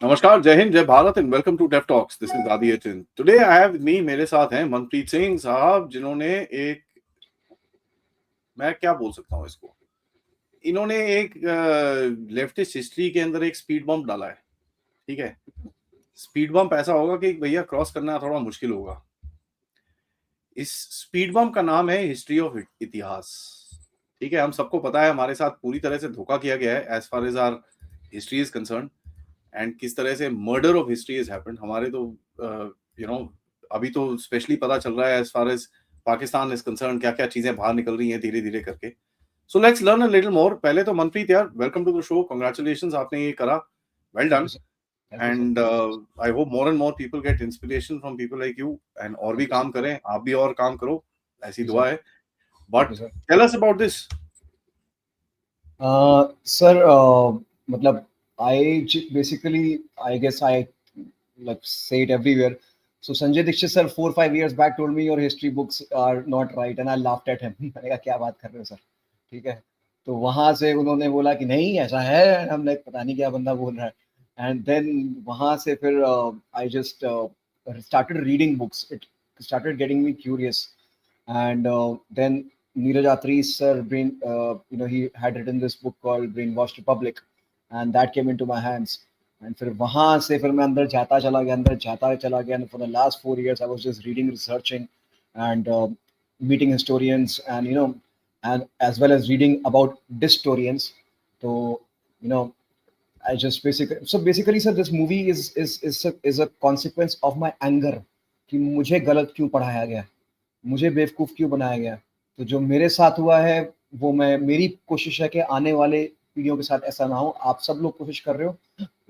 नमस्कार, जय हिंद, जय भारत एंड वेलकम टू टेफ टॉक्स। दिस इज आदि एचिन। टुडे आई हैव मी मेरे साथ हैं मनप्रीत सिंह साहब, जिन्होंने एक मैं क्या बोल सकता हूँ इसको, इन्होंने एक लेफ्टिस्ट हिस्ट्री के अंदर एक स्पीड बम्प डाला है। ठीक है, स्पीड बम्प ऐसा होगा कि भैया क्रॉस करना थोड़ा मुश्किल होगा। इस स्पीड बम्प का नाम है हिस्ट्री ऑफ इतिहास। ठीक है, हम सबको पता है हमारे साथ पूरी तरह से धोखा किया गया है as far as our history is concern, and किस तरह से murder of history is happened हमारे तो यू नो अभी तो स्पेशली पता चल रहा है as far as Pakistan is concern, क्या क्या चीजें बाहर निकल रही हैं धीरे धीरे करके। So let's learn a little more. पहले तो मनप्रीत यार, welcome to the show, congratulations, आपने ये करा, well thank done. You sir. Thank you sir. And I hope more and more people get inspiration from people like you, and और भी thank you sir. काम करें, आप भी और काम करो, ऐसी जी दुआ सर। है। Thank but you sir. Tell us about this. Sir, मतलब I basically, I guess I like say it everywhere. So Sanjay Dixit sir 4 5 years back told me your history books are not right and I laughed at him. मैंने कहा क्या बात कर रहे हो sir, ठीक है। तो वहां से उन्होंने बोला कि नहीं ऐसा है and हमने पता नहीं क्या बंदा बोल रहा है। एंड देन वहां से फिर I just started reading books. It started getting me curious. And then Neeraj Atri sir, he had written this book called Brainwashed Republic, and that came into my hands. And फिर वहाँ से फिर मैं अंदर जाता चला गया, and for the last 4 years I was just reading, researching, and meeting historians, and and as well as reading about dystorians. So you know, I just basically sir, this movie is a consequence of my anger कि मुझे गलत क्यों पढ़ाया गया, मुझे बेवकूफ क्यों बनाया गया। तो जो मेरे साथ हुआ है वो मेरी कोशिश है कि आने वाले पीढ़ियों के साथ ऐसा ना हो। आप सब लोग कोशिश कर रहे हो,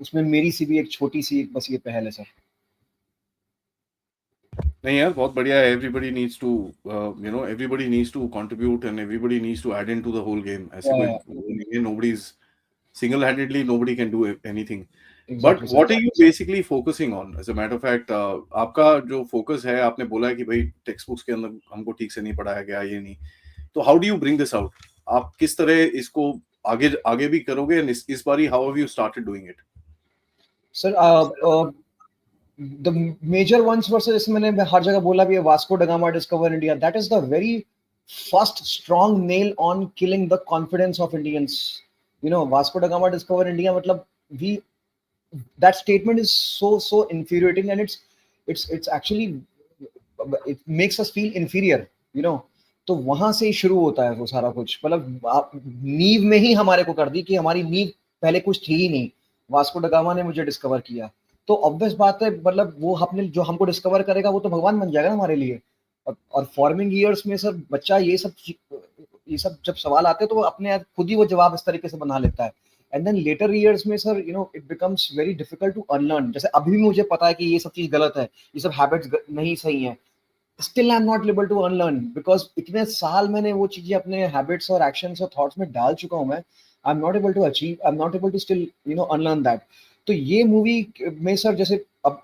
उसमें मेरी सी भी एक छोटी सी बस ये पहल है सर। नहीं यार, बहुत बढ़िया है। Everybody needs to everybody needs to contribute and everybody needs to add into the whole game. ऐसे कोई वो नहीं है, nobody is single handedly, nobody can do anything. But exactly sir. What are you basically focusing on? As a matter of fact, आपका जो focus है, आपने बोला है कि भाई टेक्स्ट बुक्स के अंदर हमको ठीक से नहीं पढ़ाया गया, ये नहीं, तो how do you bring this out? आप किस तरह इसको आगे आगे भी करोगे, एंड इस बारी how have you started doing it? Sir, the major ones verses, जैसे मैंने हर जगह बोला भी है, Vasco da Gama discover India, that is the very first strong nail on killing the confidence of Indians. Vasco da Gama discover India मतलब we that statement is so infuriating, and it's actually, it makes us feel inferior. तो वहां से ही शुरू होता है वो सारा कुछ। मतलब नींव में ही हमारे को कर दी कि हमारी नींव पहले कुछ थी ही नहीं। वास्को ड गामा ने मुझे डिस्कवर किया, तो ऑब्वियस बात है, मतलब वो हमने जो हमको डिस्कवर करेगा वो तो भगवान बन जाएगा ना हमारे लिए। और फॉर्मिंग ईयर्स में सर बच्चा ये सब जब सवाल आते हैं तो वो अपने आप खुद ही वो जवाब इस तरीके से बना लेता है। एंड देन लेटर ईयर्स में sir it becomes very difficult to unlearn. जैसे अभी भी मुझे पता है कि ये सब चीज गलत है, ये सब हैबिट्स नहीं सही है, still I am not able to unlearn, because इतने साल मैंने वो चीजें अपने हैबिट्स और एक्शंस और थॉट्स में डाल चुका हूं मैं। I am not able to achieve, I am not able to still unlearn that. तो ये मूवी में सर, जैसे अब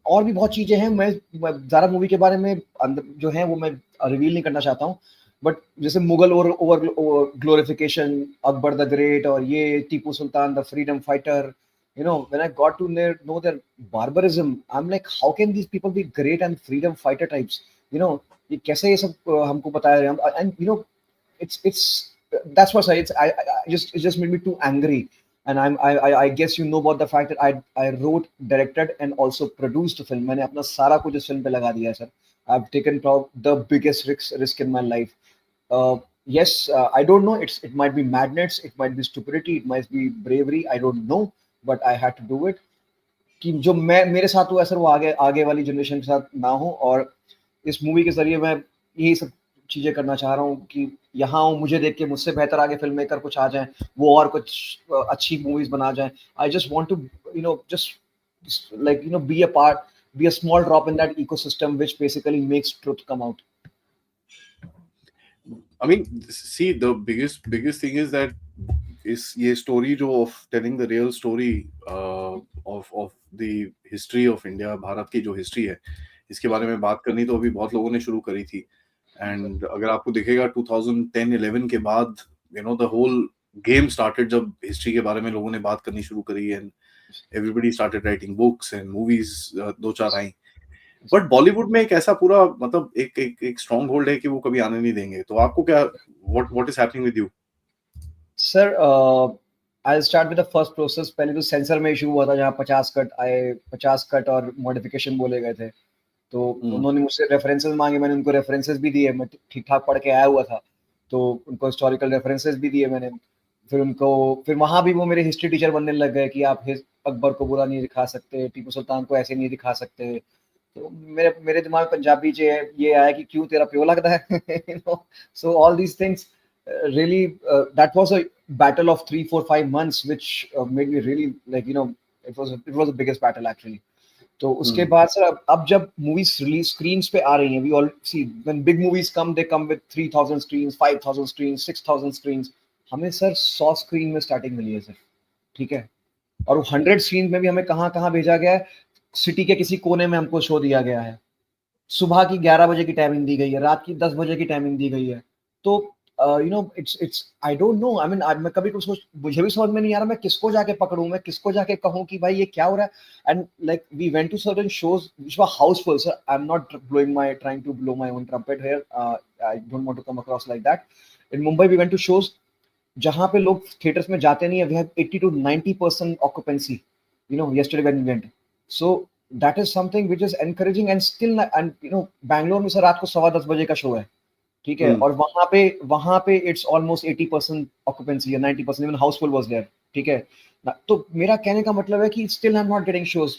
और भी बहुत चीजें हैं, मैं ज्यादा मूवी के बारे में जो है वो मैं रिवील नहीं करना चाहता हूँ। बट जैसे मुगल और over glorification, Akbar the great, और ये Tipu Sultan the freedom fighter, when I got to know their barbarism, I'm like, how can these people be great and freedom fighter types? ये कैसे ये सब हमको बताया। And it's that's what it just made me too angry. And I guess you know about the fact that I wrote, directed, and also produced the film. मैंने अपना सारा कुछ इस फिल्म पे लगा दिया है sir. I've taken the biggest risk in my life. Yes, I don't know, it might be madness, it might be stupidity, it might be bravery, I don't know, but I had to do it कि जो मेरे साथ हुआ sir वो आगे आगे वाली generation के साथ ना हो। और इस मूवी के जरिए मैं यही सब चीजें करना चाह रहा हूँ कि यहाँ हूँ, मुझे देख के मुझसे बेहतर आगे फिल्म मेकर कुछ आ जाए, वो और कुछ अच्छी मूवीज बना जाए। I just want to just like be a part, be a small drop in that ecosystem which basically makes truth come out. I mean, see, the biggest thing is that is ये story जो of telling the real story of the history of India, Bharat की जो history है, इसके बारे में बात करनी तो अभी बहुत लोगों ने शुरू करी थी। एंड अगर आपको दिखेगा 2010-11 के बाद, the whole गेम स्टार्टेड, जब हिस्ट्री के बारे में लोगों ने बात करनी शुरू करी and everybody started writing books and movies, दो चार आई। बट बॉलीवुड में एक ऐसा पूरा मतलब एक स्ट्रॉन्ग होल्ड है कि वो कभी आने नहीं देंगे। तो आपको क्या, what is happening with you? Sir I start with the first process. पहले तो सेंसर में इशू हुआ था जहाँ 50 कट आए, 50 कट और मॉडिफिकेशन बोले गए थे। तो उन्होंने मुझसे रेफरेंसेस मांगे, मैंने उनको रेफरेंसेस भी दिए, मैं ठीक ठाक पढ़ के आया हुआ था, तो उनको हिस्टोरिकल रेफरेंसेस भी दिए मैंने। फिर वहाँ भी वो मेरे हिस्ट्री टीचर बनने लग गए कि आप अकबर को बुरा नहीं दिखा सकते, टीपू सुल्तान को ऐसे नहीं दिखा सकते। तो मेरे मेरे दिमाग में पंजाबी च ये आया कि क्यों तेरा प्यो लगता है, you know. So all these things really that was a battle of 3 4 5 months which made me really, like, you know, it was the biggest battle actually. तो उसके बाद सर अब जब मूवीज रिलीज स्क्रीन्स पे आ रही हैं, we all see when big movies come, they come with 3000 screens, 5000 screens, 6000 screens. हमें सर 100 स्क्रीन में स्टार्टिंग मिली है सर, ठीक है। और 100 स्क्रीन में भी हमें कहाँ कहाँ भेजा गया है, सिटी के किसी कोने में हमको शो दिया गया है, सुबह की 11 बजे की टाइमिंग दी गई है, रात की 10 बजे की टाइमिंग दी गई है। तो you know it's I don't no, I mean मैं कभी कुछ मुझे भी समझ में नहीं आ रहा मैं किसको जाके पकड़ूं, मैं किसको जाके कहूं कि भाई ये क्या हो रहा है। And like we went to certain shows which were housefull sir. I am not blowing my trying to blow my own trumpet here, I don't want to come across like that. In Mumbai we went to shows जहां पे लोग theatres में जाते नहीं है, we have 80 to 90% occupancy, you know, yesterday when we went. So that is something which is encouraging and still, and you know, Bangalore में sir रात को 10:15 बजे का शो है, ठीक है, और वहां पे इट्स ऑलमोस्ट 80% ऑक्यूपेंसी या 90%, इवन हाउसफुल वाज देयर, ठीक है। तो मेरा कहने का मतलब है कि still I am not getting shows.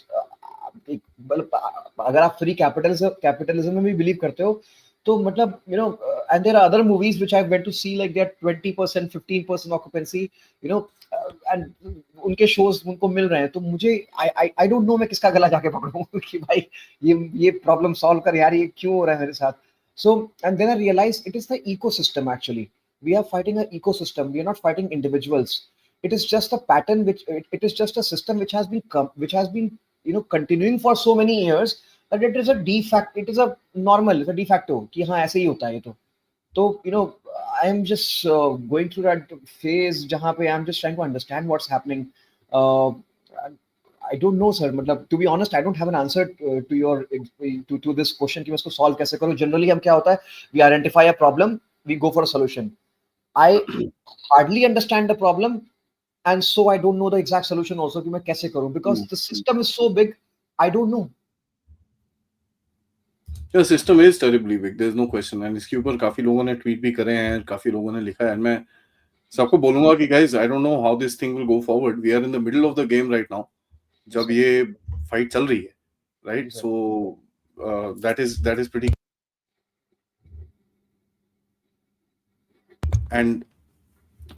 अगर आप फ्री कैपिटलिज्म में भी बिलीव करते हो तो मतलब, you know, and there are other movies which I went to see like they are 20% 15% occupancy, you know, and उनके शोज उनको मिल रहे हैं। तो मुझे आई डोंट नो मैं किसका गला जाके पकड़ूं कि भाई ये प्रॉब्लम सॉल्व कर यार, ये क्यों हो रहा है मेरे साथ। So, and then I realized it is the ecosystem actually. We are fighting an ecosystem. We are not fighting individuals. It is just a pattern it is just a system which has been, you know, continuing for so many years that it is a de facto, it is a normal, it's a de facto कि हाँ ऐसे ही होता है ये तो you know, I am just going through that phase जहाँ पे I am just trying to understand what's happening. Uh, I don't know sir, मतलब to be honest I don't have an answer to your to this question कि मैं इसको solve कैसे करूँ। Generally हम क्या होता है, we identify a problem, we go for a solution. I hardly understand the problem and so I don't know the exact solution also कि मैं कैसे करूँ, because the system is so big, I don't know. The system is terribly big, there's no question, and इसके ऊपर काफी लोगों ने tweet भी करे हैं, काफी लोगों ने लिखा है। मैं सबको बोलूंगा कि guys, I don't know how this thing will go forward. We are in the middle of the game right now. जब ये फाइट चल रही है, right? So that is pretty. And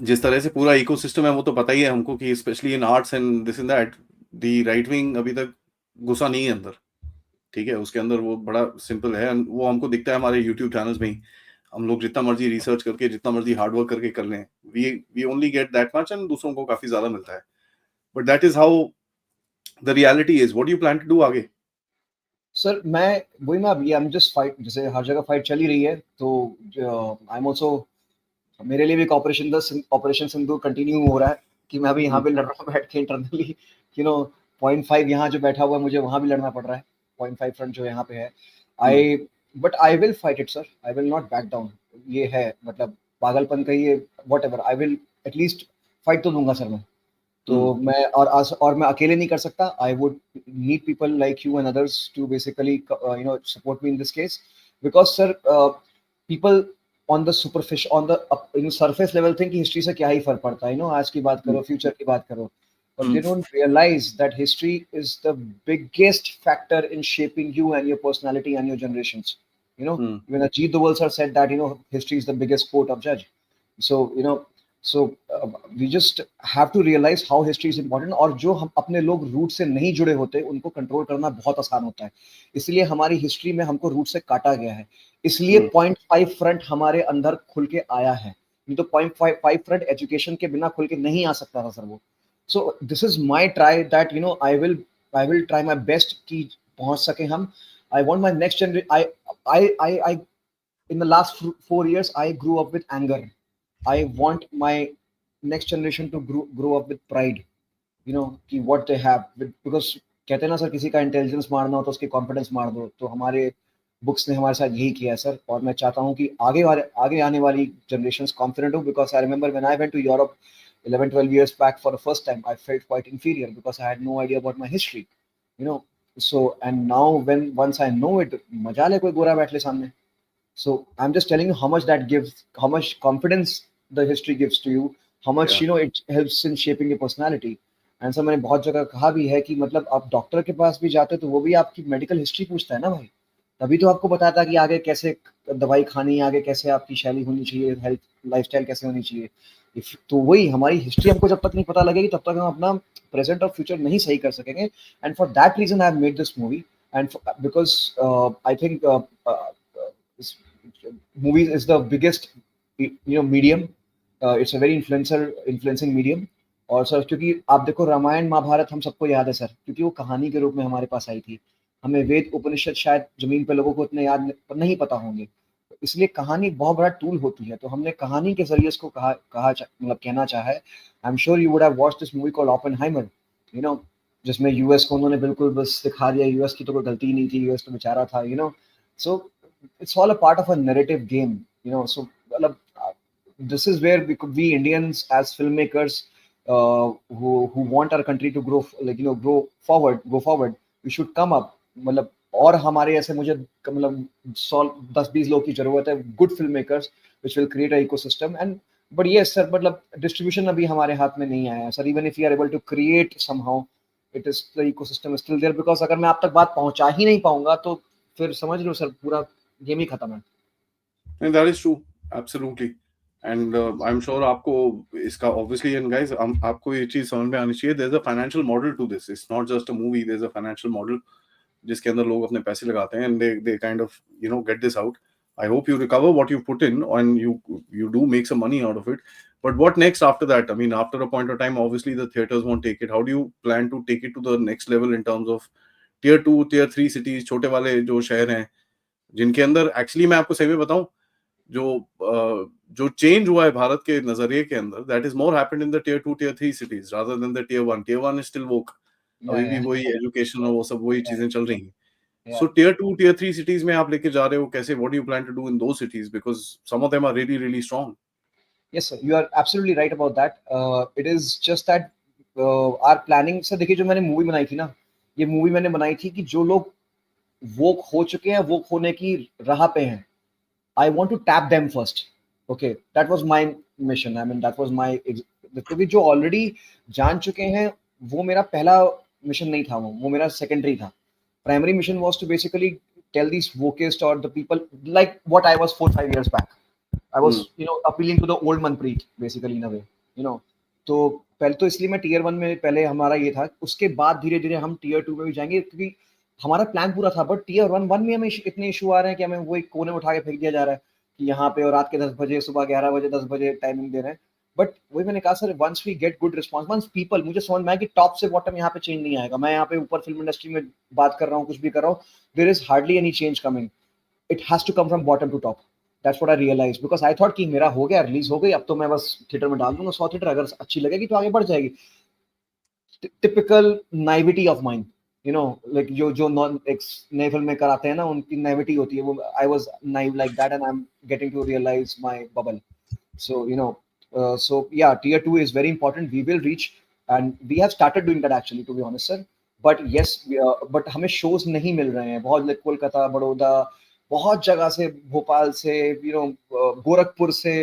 जिस तरह से पूरा इकोसिस्टम है वो तो पता ही है हमको कि specially in arts and this in that, the right wing अभी तक घुसा नहीं है अंदर, ठीक है। उसके अंदर वो बड़ा सिंपल है, वो हमको दिखता है हमारे यूट्यूब चैनल्स में ही। हम लोग जितना मर्जी रिसर्च करके, जितना मर्जी हार्ड वर्क करके कर लें, we only get that much and दूसरों को काफी ज्यादा मिलता है। But that is how the reality is. What do you plan to do आगे? सर मैं वही मैं अभी आई एम जस्ट फाइट, जैसे हर जगह फाइट चली रही है तो आई एम ऑल्सो, मेरे लिए भी ऑपरेशन सिंदूर कंटिन्यू हो रहा है कि मैं अभी यहाँ पे लड़ रहा हूँ बैठ के इंटरनली, यू नो। 0.5 यहाँ जो बैठा हुआ है मुझे वहां भी लड़ना पड़ रहा है, 0.5 फ्रंट जो यहाँ पे है। I but I will fight it sir, I will not back down. ये है मतलब पागलपन का ये whatever, I will at least fight तो दूंगा सर मैं। तो मैं और मैं अकेले नहीं कर सकता, I would need people like you and others to basically you know support me in this case, because sir people on the superficial on the surface level think history से क्या ही फर्क पड़ता है, यू नो, आज की बात करो, future की बात करो, but they don't realize that history is the biggest factor in shaping you and your personality and your generations, you know. When Ajit Doval sir said that, you know, history is the biggest court of judge, so you know, so we just have to realize how history is important. और जो हम अपने लोग root से नहीं जुड़े होते उनको कंट्रोल करना बहुत आसान होता है, इसलिए हमारी हिस्ट्री में हमको रूट से काटा गया है, इसलिए 0.5 फ्रंट हमारे अंदर खुल के आया है। नहीं तो 0.5 फ्रंट एजुकेशन के बिना खुल के नहीं आ सकता था सर वो। So this is my try that, you know, I will try my best कि पहुंच सके हम। I want my next generation, I in the last 4 years I grew up with anger. I want my next generation to grow up with pride, you know, कि what they have because कहते हैं ना sir, किसी का intelligence मारना हो तो उसकी कॉन्फिडेंस मार दो, तो हमारे बुक्स ने हमारे साथ यही किया है सर। और मैं चाहता हूँ कि आगे आने वाली जनरेशंस कॉन्फिडेंट हो, because I remember when I went to Europe 11-12 years back for the first time, I felt quite inferior because I had no idea about my history, you know. So and now once I know it, मजा ले कोई गोरा बैठ ले सामने। So I'm just telling you how much that gives, how much confidence the history gives to you, how much Yeah. it helps in shaping your personality. And sir मैंने बहुत जगह कहा भी है कि मतलब आप डॉक्टर के पास भी जाते हो तो वो भी आपकी मेडिकल हिस्ट्री पूछता है ना भाई, तभी तो आपको बताता है कि आगे कैसे दवाई खानी है, आगे कैसे आपकी शैली होनी चाहिए, हेल्थ लाइफस्टाइल कैसे होनी चाहिए। तो वही हमारी हिस्ट्री हमको जब तक नहीं पता लगेगी तब तक हम अपना प्रेजेंट और फ्यूचर नहीं सही कर सकेंगे। And for that reason I have made this movie, and because I think movies is the biggest medium. It's a very influencing medium. और सर क्योंकि आप देखो रामायण महाभारत हम सबको याद है सर, क्योंकि वो कहानी के रूप में हमारे पास आई थी। हमें वेद उपनिषद शायद जमीन पे लोगों को इतने याद नहीं पता होंगे, इसलिए कहानी बहुत बड़ा टूल होती है। तो हमने कहानी के जरिए इसको मतलब कहना चाहा है। I am sure you would have watched this movie called Oppenheimer, you know, जिसमें यूएस को उन्होंने बिल्कुल बस दिखा दिया, यूएस की तो कोई गलती ही नहीं थी, यूएस तो बेचारा था, you know. So it's all a part of a narrative game, you know. So this is where we Indians as filmmakers, who want our country to grow, grow forward, we should come up, मतलब। और हमारे ऐसे मुझे मतलब 10-20 लोग की जरूरत है, good film makers which will create a ecosystem. And but ये सर मतलब डिस्ट्रीब्यूशन अभी हमारे हाथ में नहीं आया sir. Even if you are able to create somehow, it is the ecosystem still there, because अगर मैं आप तक बात पहुंचा ही नहीं पाऊंगा तो फिर समझ लो सर पूरा गेम ही खत्म है। And that is true, absolutely. And I'm sure आपको इसका obviously, and guys, आपको ये चीज समझ में आनी चाहिए, there's a financial model to this. It's not just a movie, there's a financial model जिसके अंदर लोग अपने पैसे लगाते हैं, and they kind of get this out. I hope you recover what you put in and you do make some money out of it. But what next after that? I mean, after a point of time, obviously the theaters won't take it. How do you plan to take it to the next level in terms of tier 2, tier 3 cities, छोटे वाले जो शहर हैं जिनके अंदर actually मैं आपको सही में बताऊं, जो चेंज हुआ है भारत के नजरिए के अंदर, that is more happened in the tier 2 tier 3 cities rather than the tier 1 is still woke. अभी भी वही एजुकेशन और वो सब वही चीजें चल रही हैं। सो टियर 2 टियर 3 सिटीज में आप लेके जा रहे हो कैसे? What do you plan to do in those cities, because some of them are really really strong. Yes sir, you are absolutely right about that. It is just that our planning sir, देखिए जो मैंने movie बनाई थी ना, ये movie मैंने बनाई थी कि जो लोग वोक हो चुके हैं, वोक होने की राह पे हैं, I want to tap them first. Okay, that was my mission. I mean, that was my क्योंकि जो ऑलरेडी जान चुके हैं वो मेरा पहला मिशन नहीं था, वो मेरा सेकेंडरी था। Primary mission was to basically tell this wokist और the people like what I was 4-5 years back. I was appealing to the old Manpreet basically in a way, you know. तो पहले तो इसलिए मैं टियर 1 में पहले हमारा ये था, उसके बाद धीरे धीरे हम टियर 2 में भी जाएंगे, क्योंकि हमारा प्लान पूरा था। बट टियर 1 में हमें इतने इशू आ रहे हैं कि हमें वो एक कोने में उठा के फेंक दिया जा रहा है कि यहाँ पे और रात के 10 बजे, सुबह 11 बजे, 10 बजे टाइमिंग दे रहे हैं। बट वही मैंने कहा sir, once we get good response, once people, मुझे समझ में आया कि टॉप से बॉटम यहाँ पे चेंज नहीं आएगा। मैं यहाँ पे ऊपर फिल्म इंडस्ट्री में बात कर रहा हूँ, कुछ भी कर रहा हूँ, there is hardly any change coming. It has to come from bottom to top. That's what I realise, because I thought कि मेरा हो गया, रिलीज हो गई, अब तो मैं बस थिएटर में डाल दूंगा 100 थिएटर, अगर अच्छी लगेगी तो आगे बढ़ जाएगी। Typical naivety of mind, you know, like जो नॉन नए फिल्म में कराते हैं ना, उनकी नाइविटी होती है वो। I was naive like that and I am getting to realise my bubble. So so yeah, tier 2 is very important. We will reach, and we have started doing that actually, to be honest sir. But yes, but हमें shows नहीं मिल रहे हैं बहुत, कोलकाता, बड़ौदा, बहुत जगह से, भोपाल से, गोरखपुर से,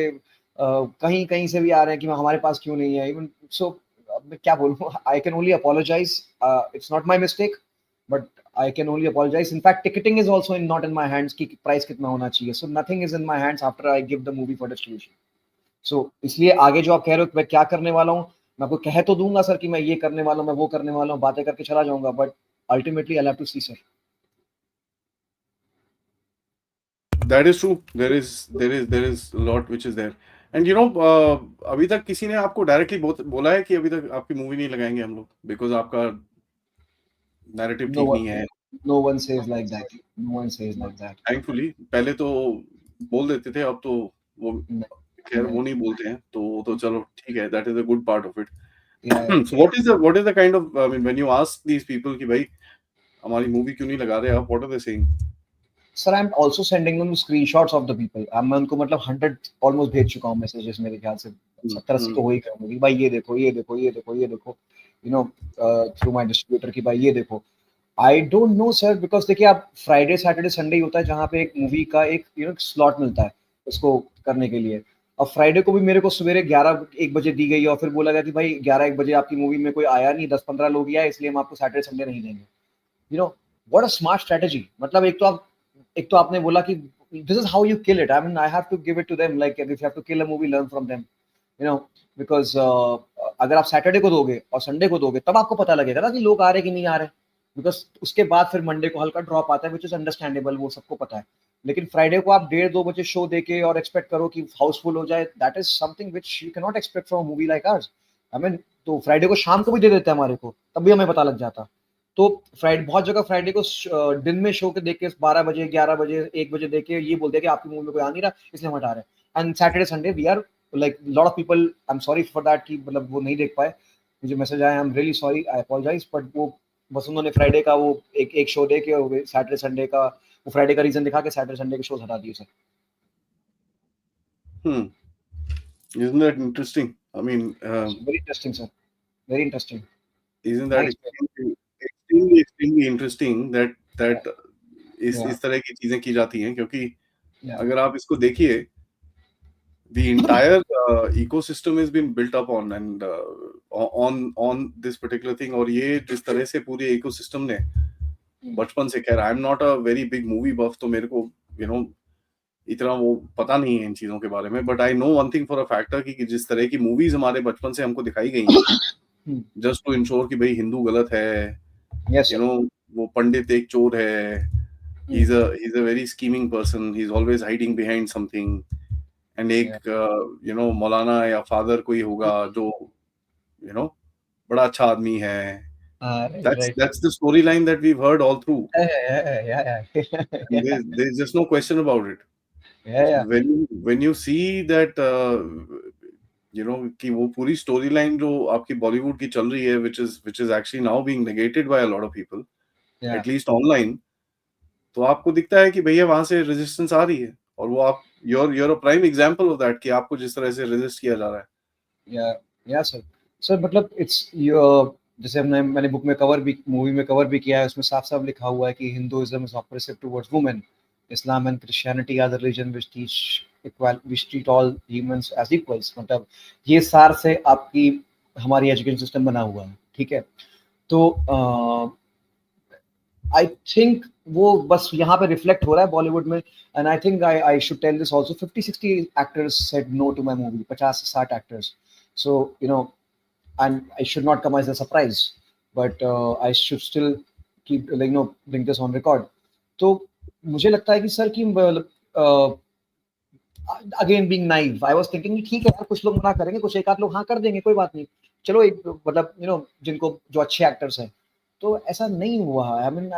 कहीं कहीं से भी आ रहे हैं कि हमारे पास क्यों नहीं है। इवन सो मैं क्या बोलूँ, I can only apologise, it's not my mistake, but I can only apologize. In fact, ticketing is also not in my hands कि price कितना होना चाहिए. So nothing is in my hands after I give the movie for distribution. So इसलिए आगे जो आप कह रहे हो मैं क्या करने वाला हूँ, मैं आपको कह तो दूंगा सर कि मैं ये करने वाला हूँ, मैं वो करने वाला हूँ, बातें करके चला जाऊंगा, but ultimately I'll have to see sir. That is true. There is a lot which is there. And अभी तक किसी ने आपको डायरेक्टली बोला है कि अभी तक आपकी मूवी नहीं लगाएंगे हम लोग बिकॉज आपका नैरेटिव ठीक नहीं है? No one says like that. No one says like that. Thankfully पहले तो बोल देते थे, अब तो वो खैर वो नहीं बोलते हैं तो चलो ठीक है, that is a good part of it. Yeah. So what is the kind of, I mean, when you ask these people कि भाई हमारी मूवी क्यों नहीं लगा रहे आप, what are they saying? Sir, I'm also sending them screenshots of the people. मैं उनको मतलब 100 ऑलमोस्ट भेज चुका हूँ मैसेजेस, मेरे ख्याल से 70-80 तो हो ही गए होंगे भाई ये देखो ये देखो ये देखो ये देखो, you know, through my distributor की भाई ये देखो. आई डोंट नो सर, बिकॉज देखिए आप फ्राइडे सैटरडे संडे ही होता है जहाँ पे एक मूवी का एक स्लॉट मिलता है उसको करने के लिए. और फ्राइडे को भी मेरे को सवेरे 11-1 बजे दी गई और फिर बोला गया कि भाई 11-1 बजे आपकी मूवी में कोई आया नहीं, 10-15 लोग ही आए, इसलिए हम आपको सैटरडे संडे नहीं देंगे. You know, what a smart strategy. मतलब एक तो आपने बोला कि this is how you kill it. I mean I have to give it to them, like if you have to kill a movie, learn from them, you know, because अगर आप Saturday को दोगे और संडे को दोगे तब आपको पता लगेगा ना कि लोग आ रहे कि नहीं आ रहे, बिकॉज उसके बाद फिर मंडे को हल्का ड्रॉप आता है, विच इज अंडरस्टैंडेबल, वो सबको पता है. लेकिन फ्राइडे को आप 1:30-2 बजे शो देके और एक्सपेक्ट करो कि हाउसफुल हो जाए, that is something which you can not expect from movie like ours. I mean, तो फ्राइडे को शाम को भी दे देते हैं हमारे को, तब भी हमें पता लग जाता. तो फ्राइडे बहुत जगह फ्राइडे को दिन में शो के देख के 12 बजे 11 बजे 1 बजे देख के ये बोलते हैं कि आपकी मूवी में कोई आ नहीं रहा इसलिए हम हटा रहे हैं. And Saturday Sunday we are like lot of people, I am sorry for that कि मतलब वो नहीं देख पाए, मुझे मैसेज आया, I am really sorry, I apologise, but वो बस उन्होंने फ्राइडे का वो एक शो दे के सैटरडे संडे का वो फ्राइडे का रीजन दिखा के सैटरडे संडे के शोज हटा दिए sir. Isn't that interesting? I mean, very interesting sir, very interesting. isn't that nice. extremely interesting that इस तरह की चीजें की जाती हैं, क्योंकि अगर आप इसको देखिए, the entire ecosystem has been built up on and on this particular thing. और ये जिस तरह से पूरे ecosystem ने बचपन से, खैर I am not a very big movie buff, तो मेरे को इतना वो पता नहीं है इन चीजों के बारे में, but I know one thing for a factor कि जिस तरह की मूवीज हमारे बचपन से हमको दिखाई गई हैं जस्ट टू इंश्योर कि भाई हिंदू गलत है, Yes, sir. वो पंडित एक चोर है, he's a very scheming person, he's always hiding behind something, and एक मौलाना या फादर कोई होगा जो बड़ा अच्छा आदमी है. That's the storyline that we've heard all through. Yeah. And there's just no question about it. Yeah. When you see that कि वो पूरी स्टोरी लाइन जो आपकी बॉलीवुड की चल रही है, which is actually now being negated by a lot of people, Yeah. at least online, तो आपको दिखता है कि भैया वहां से रेजिस्टेंस आ रही है, और वो आप you're a prime example of that कि आपको जिस तरह से रेजिस्ट किया जा रहा है. या सर मतलब इट्स जैसे मैंने बुक में कवर भी, मूवी में कवर भी किया है, उसमें साफ साफ लिखा हुआ है कि Hinduism is oppressive towards women, Islam and Christianity are the religion which teach equal, which treat all humans as equals. मतलब ये सार से आपकी हमारी एजुकेशन सिस्टम बना हुआ है, ठीक है. तो आई थिंक वो बस यहाँ पे रिफ्लेक्ट हो रहा है बॉलीवुड में. And I think I should tell this also, 50-60 actors said no to my movie, 50-60 actors. So and I should not come as a surprise, but I should still keep bring this on record. तो मुझे लगता है कि sir कि again being naive, I was thinking ठीक है यार, कुछ लोग मना करेंगे, कुछ एक आध लोग हाँ कर देंगे, कोई बात नहीं, चलो एक मतलब जिनको जो अच्छे एक्टर्स हैं. तो ऐसा नहीं हुआ. I mean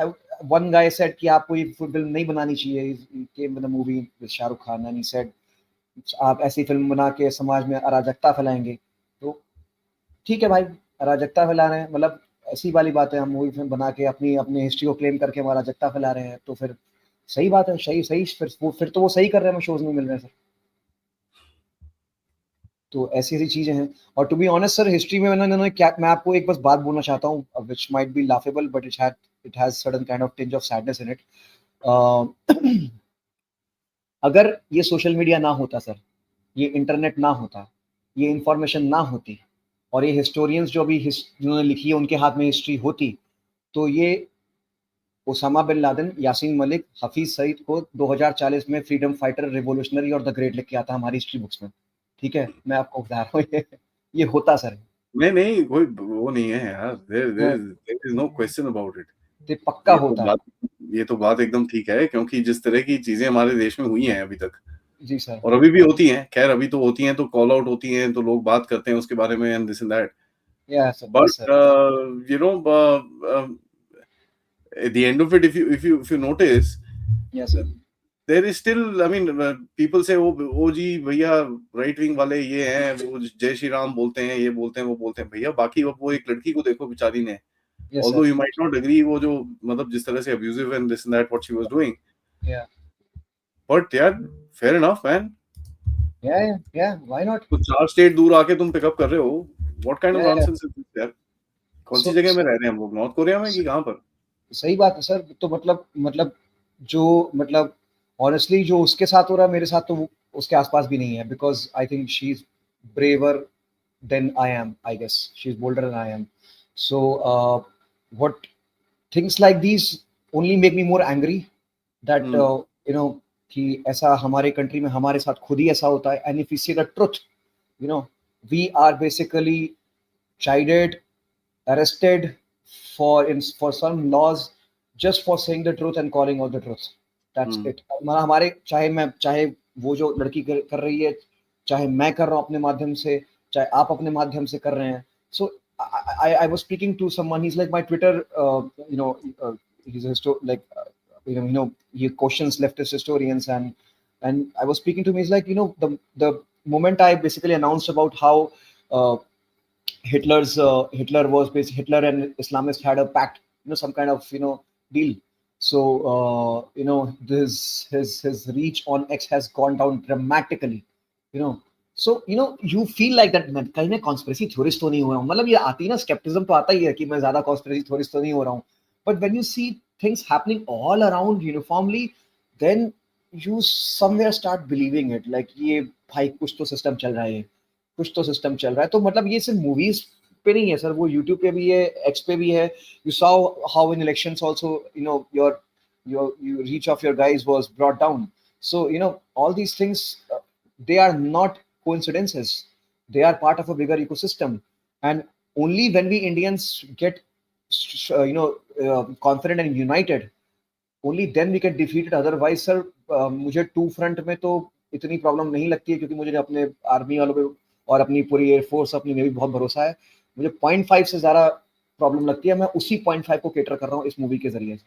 one guy said कि आपको ये फिल्म नहीं बनानी चाहिए, came with the movie with Shahrukh Khan, and he said आप ऐसी फिल्म बना के समाज में अराजकता फैलाएंगे. तो ठीक है भाई, अराजकता फैला रहे हैं, मतलब ऐसी वाली बात है, हम मूवी फिल्म बना के अपनी हिस्ट्री को क्लेम करके हम अराजकता फैला रहे हैं, तो फिर सही बात है, सही फिर तो वो सही कर रहे हैं, हमें शोज नहीं मिल रहे हैं सर. तो ऐसी चीजें हैं. और to be honest sir, history में मैं आपको एक बस बात बोलना चाहता हूँ, which might be laughable but it has certain kind of tinge of sadness in it. अगर ये सोशल मीडिया ना होता सर, ये इंटरनेट ना होता, ये इंफॉर्मेशन ना होती, और ये हिस्टोरियंस जो अभी जिन्होंने लिखी है उनके हाथ में हिस्ट्री होती, तो ये Osama bin Laden, Yasin Malik, Hafiz Saeed को 2040 में फ्रीडम फाइटर, रिवोल्यूशनरी और द ग्रेट लिख के आता हमारी हिस्ट्री बुक्स में. ठीक है, मैं आपको बता रहा हूँ ये होता सर. नहीं कोई वो नहीं है यार, there is no question about it. ये पक्का होता. ये तो बात एकदम ठीक है, क्योंकि जिस तरह की चीजें हमारे देश में हुई हैं अभी तक, जी सर, और अभी भी होती हैं, खैर अभी तो होती हैं, तो कॉल आउट होती हैं, तो लोग बात करते हैं उसके बारे में, and this and that. But at the end of it, if you notice, yes sir, there is still, I mean, people say वो जी भैया राइट विंग वाले ये हैं, वो जय श्री राम बोलते हैं, ये बोलते हैं, वो बोलते हैं। भैया बाकी वो एक लड़की को देखो बेचारी ने, Yes, although sir. you might not agree, वो जो मतलब जिस तरह से abusive and this and that what she was doing, Yeah. but yeah, fair enough man. Yeah. Why not? तो 4 स्टेट दूर आके तुम पिकअप कर रहे हो, what kind of Yeah. nonsense is this यार? कौन सी जगह में रह रहे हैं हम लोग, नॉर्थ कोरिया में कि कहाँ पर? सही बात है सर। तो मतलब जो मतलब ऑनेस्टली जो उसके साथ हो रहा है मेरे साथ, तो वो उसके आसपास भी नहीं है, because I think she is braver than I am, I guess she is bolder than I am. So what things like these only make me more angry that you know कि ऐसा हमारे कंट्री में हमारे साथ खुद ही ऐसा होता है। And if you see the truth, you know, we are basically chided, arrested for some laws just for saying the truth and calling out the truth. That's it. हमारे चाहे वो जो लड़की कर रही है, चाहे मैं कर रहा हूँ अपने माध्यम से, चाहे आप अपने माध्यम से कर रहे हैं. So I was speaking to someone. He's like my Twitter, he's a he questions leftist historians, and I was speaking to him. He's like, the moment I basically announced about how Hitler and Islamists had a pact, some kind of deal. So his reach on X has gone down dramatically. So you feel like that मैं कहीं मैं conspiracy theorist तो नहीं हो रहा हूँ. मतलब ये आती है ना, skepticism तो आता ही है कि मैं ज्यादा conspiracy theorist तो नहीं हो रहा हूँ. But when you see things happening all around uniformly, then you somewhere start believing it. Like ये भाई कुछ तो system चल रहा है, कुछ तो सिस्टम चल रहा है. तो मतलब ये सिर्फ मूवीज पे नहीं है सर, वो यूट्यूब पे भी है, एक्स पे भी है. You saw how in elections also your reach of your guys was brought down. So all these things, they are not coincidences. They are part of a bigger ecosystem. And only when we Indians get confident and united, only then we can defeat it. Otherwise sir, मुझे to front में तो इतनी problem नहीं लगती है, क्योंकि मुझे अपने आर्मी वालों पे और अपनी पूरी एयरफोर्स अपनी में भी बहुत भरोसा है. मुझे 0.5 से ज्यादा प्रॉब्लम लगती है. मैं उसी 0.5 को केटर कर रहा हूँ इस मूवी के जरिए.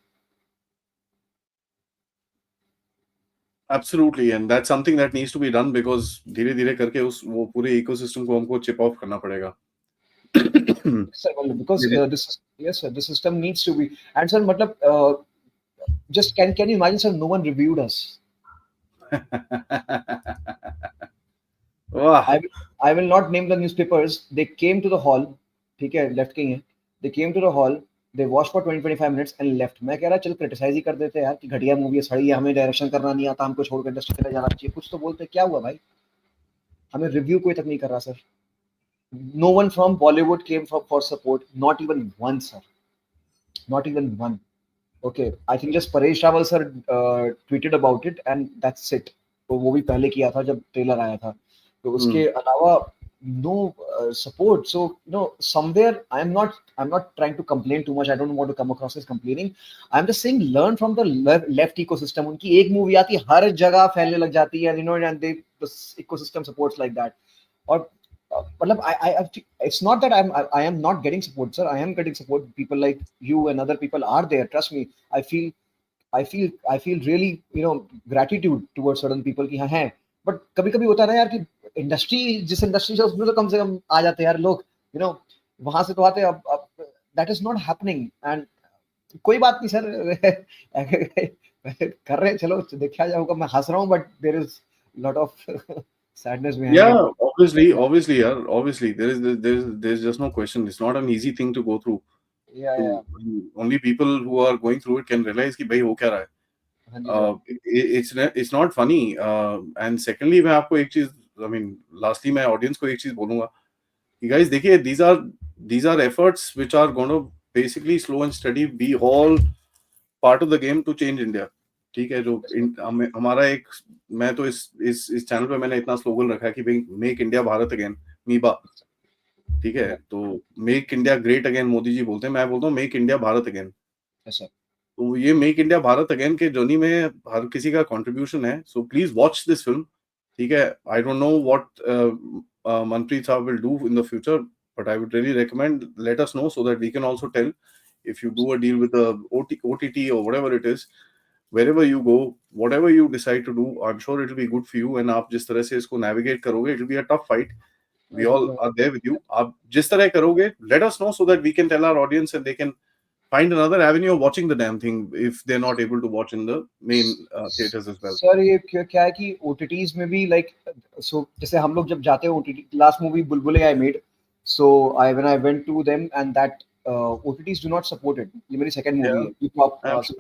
Absolutely, and that's something that needs to be done because धीरे-धीरे करके वो पूरे इकोसिस्टम को हमको चिप ऑफ करना पड़ेगा. Sir, because this system needs to be. And sir, मतलब just can you imagine sir, no one reviewed us. I will not name the newspapers. They came to the hall. ठीक है, left के हैं. They came to the hall. They watched for 20-25 minutes and left. मैं कह रहा चल criticise ही कर देते यार कि घटिया मूवी है, सड़ी है, हमें डायरेक्शन करना नहीं आता, हमको छोड़कर इंडस्ट्री चले जाना चाहिए. कुछ तो बोलते. क्या हुआ भाई? हमें रिव्यू कोई तक नहीं कर रहा sir. No one from Bollywood came for support. Not even one, sir. Not even one. Okay, I think just Paresh Rawal sir tweeted about it and that's it. तो वो भी पहले किया था जब ट्रेलर आया था. तो उसके अलावा no support. So somewhere I'm not trying to complain too much. I don't want to come across as complaining. I'm just saying learn from the left ecosystem. उनकी एक मूवी आती हर जगह फैलने लग जाती है, and the ecosystem supports like that. और मतलब it's not that I am not getting support, sir. I am getting support. People like you and other people are there. Trust me. I feel really gratitude towards certain people कि हाँ हैं. But कभी-कभी होता है ना यार कि industry जिस इंडस्ट्री से उसमें तो कम से कम आ जाते हैं यार लोग, वहां से तो आते हैं. अब that is not happening. And कोई बात नहीं सर. कर रहे हैं, चलो देखा जाएगा. मैं हंस रहा हूँ, but there is lot of sadness behind it. Obviously, yeah. Obviously, there's just no question. It's not an easy thing to go through. Yeah. Only people who are going through it can realize कि भाई हो क्या रहा है. It's not funny. And secondly, मैं आपको एक चीज, lastly मैं audience को एक चीज बोलूंगा कि guys देखिए, these are efforts which are going to basically slow and steady be all part of the game to change India. ठीक है, जो हमारा एक, मैं तो इस चैनल पे मैंने इतना स्लोगन रखा है कि भाई मेक इंडिया भारत अगेन, मीबा. ठीक है, तो make India great again Modi ji बोलते हैं, मैं बोलता हूँ मेक इंडिया भारत अगेन. तो ये मेक इंडिया भारत अगेन के जर्नी में हर किसी का कंट्रीब्यूशन है. So please watch this film. ठीक है, I don't know what Manpreet Sahab will do in the future, but I would really recommend, let us know so that we can also tell if you do a deal with the OTT or whatever it is. wherever you go, whatever you decide to do, I'm sure it will be good for you. And आप जिस तरह से इसको navigate करोगे, it will be a tough fight. We all are there with you. आप जिस तरह करोगे, let us know so that we can tell our audience and they can find another avenue of watching the damn thing if they're not able to watch in the main theaters as well. Sir ये क्या है कि OTTs में भी like so जैसे हम लोग जब जाते हैं OTT, last movie Bulbul I made, so when I went to them and that OTTs do not support it. ये मेरी सेकंड मूवी है, Absolutely.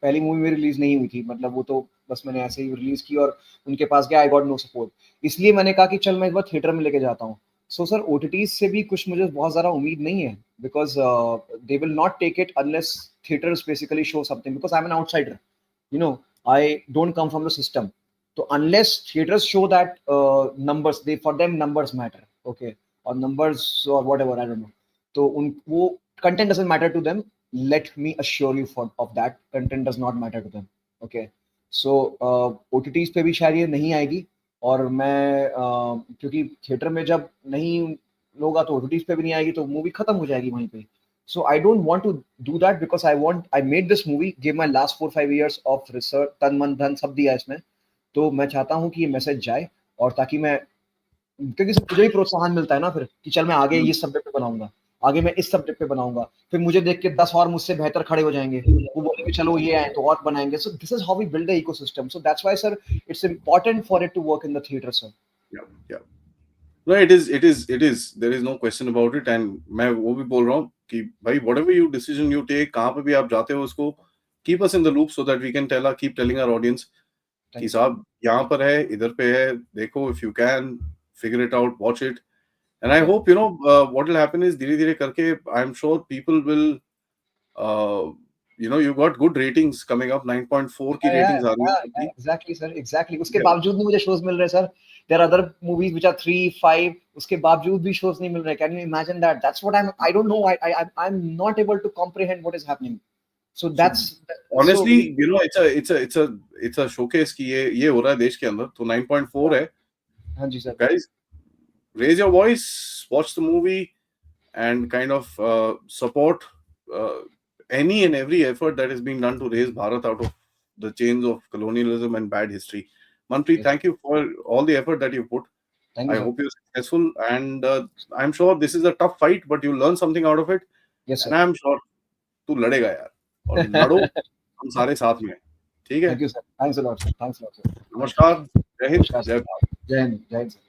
पहली मूवी मेरी रिलीज नहीं हुई थी, मतलब वो तो बस मैंने ऐसे ही रिलीज की और उनके पास गया, आई गॉट नो सपोर्ट, इसलिए मैंने कहा कि चल मैं एक बार थिएटर में लेके जाता हूँ। सो सर OTTs से भी कुछ मुझे बहुत ज़्यादा उम्मीद नहीं है, because they will not take it unless theatres basically show something, because I am an outsider, you know, I don't come from the system. So unless theaters show that numbers, they for them numbers matter, okay, or numbers or whatever, I don't know. So वो content doesn't matter to them. Let me assure you of that, content does not matter to them. Okay, so OTTs पे भी शायद ये नहीं आएगी, और मैं क्योंकि थिएटर में जब नहीं होगा तो OTTs पे भी नहीं आएगी, तो मूवी खत्म हो जाएगी वहीं पे। So I don't want to do that because I made this movie, gave my last 4-5 years of research, तन मन धन सब दिया इसमें, तो मैं चाहता हूँ कि ये मैसेज जाए, और ताकि मैं, क्योंकि मुझे भी प्रोत्साहन मिलता है ना फिर कि चल मैं आगे ये सब्जेक्ट पे बनाऊंगा, आगे मैं इस सब्जेक्ट पे बनाऊंगा, फिर मुझे देख के 10 और मुझसे बेहतर खड़े हो जाएंगे, वो बोलेंगे चलो ये आए तो और बनाएंगे। So this is how we build the ecosystem. So that's why sir, it's important for it to work in the theater, sir. Yeah. No, it is. There is no question about it. And मैं वो भी बोल रहा हूँ कि भाई whatever you decision you take, कहाँ पे भी आप जाते हो उसको keep us in the loop so that we can keep telling our audience कि साहब यहाँ पर है, इधर पे है, देखो, if you can figure it out, watch it. And I hope what will happen is धीरे धीरे करके I'm sure people will you got good ratings coming up, 9.4 की ratings आ रही है। Exactly sir, exactly. उसके बावजूद भी मुझे shows मिल रहे sir. There are other movies which are 3, 5, उसके बावजूद भी shows नहीं मिल रहे। Can you imagine that? That's what I don't know. I'm not able to comprehend what is happening. So that's honestly, it's a showcase कि ये हो रहा है देश के अंदर, तो 9.4 है। हाँ जी sir. Guys, raise your voice, watch the movie, and kind of support any and every effort that is being done to raise Bharat out of the chains of colonialism and bad history. Manpreet, Yes. thank you for all the effort that you put. Thank you, I sir. hope you're successful, and I'm sure this is a tough fight, but you'll learn something out of it. Yes, sir. And I'm sure तू लड़ेगा यार, और लड़ो, हम सारे साथ में, ठीक है? Thank you, sir. Thanks a lot, sir. Thanks a lot, sir. नमस्कार, जय हिंद, जय भारत। जय हिंद, जय हिंद, sir.